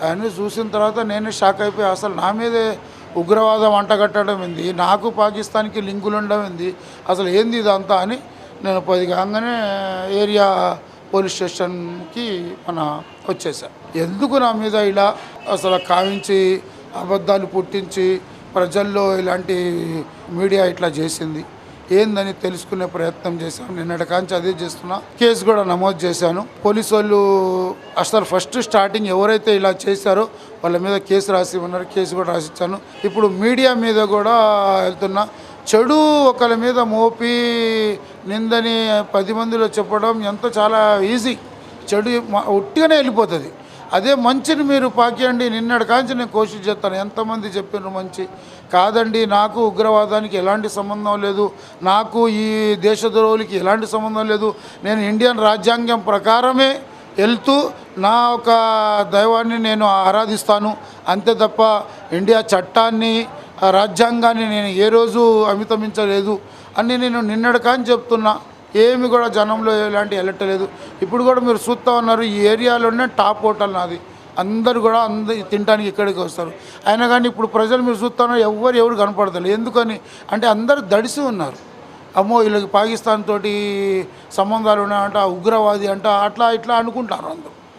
అవన్నీ చూసిన తర్వాత నేనే షాక్ అయిపోయి అసలు నా మీదే ఉగ్రవాదం అంటగట్టడం ఏంది, నాకు పాకిస్తాన్కి లింకులు ఉండడం ఏంది, అసలు ఏంది ఇదంతా అని నేను 10 కాగానే ఏరియా పోలీస్ స్టేషన్కి వచ్చేసా. ఎందుకు నా మీద ఇలా అసలు కావించి అబద్ధాలు పుట్టించి ప్రజల్లో ఇలాంటి మీడియా ఇట్లా చేసింది ఏందని తెలుసుకునే ప్రయత్నం చేశాను. నిన్నటి కాంచి అదే చేస్తున్నా. కేసు కూడా నమోదు చేశాను. పోలీసు వాళ్ళు అసలు ఫస్ట్ స్టార్టింగ్ ఎవరైతే ఇలా చేశారో వాళ్ళ మీద కేసు రాసి ఉన్నారు. కేసు కూడా రాసిచ్చాను. ఇప్పుడు మీడియా మీద కూడా వెళ్తున్నా. చెడు ఒకళ్ళ మీద మోపి నిందని 10 మందిలో చెప్పడం ఎంతో చాలా ఈజీ. చెడు ఉట్టిగానే వెళ్ళిపోతుంది. అదే మంచిని మీరు పాకియండి. నిన్నటి కాంచి నేను కోషిష్ చేస్తాను. ఎంతమంది చెప్పినారు మంచి కాదండి, నాకు ఉగ్రవాదానికి ఎలాంటి సంబంధం లేదు, నాకు ఈ దేశద్రోహులకి ఎలాంటి సంబంధం లేదు, నేను ఇండియన్ రాజ్యాంగం ప్రకారమే వెళ్తూ నా ఒక దైవాన్ని నేను ఆరాధిస్తాను అంతే తప్ప ఇండియా చట్టాన్ని రాజ్యాంగాన్ని నేను ఏ రోజు అమితమించలేదు అని నేను నిన్నటి కానీ చెప్తున్నా. ఏమి కూడా జనంలో ఎలాంటి వెళ్ళట్లేదు. ఇప్పుడు కూడా మీరు చూస్తూ ఉన్నారు, ఈ ఏరియాలోనే టాప్ హోటల్ నాది. అందరు కూడా తినడానికి ఇక్కడికి వస్తారు. అయినా కానీ ఇప్పుడు ప్రజలు మీరు చూస్తున్నారు, ఎవరు కనపడతారు. ఎందుకని అంటే అందరూ దడిసి ఉన్నారు. అమ్మో వీళ్ళకి పాకిస్తాన్ తోటి సంబంధాలు ఉన్నాయంట, ఉగ్రవాది అంట, అట్లా ఇట్లా అనుకుంటారు అందరూ.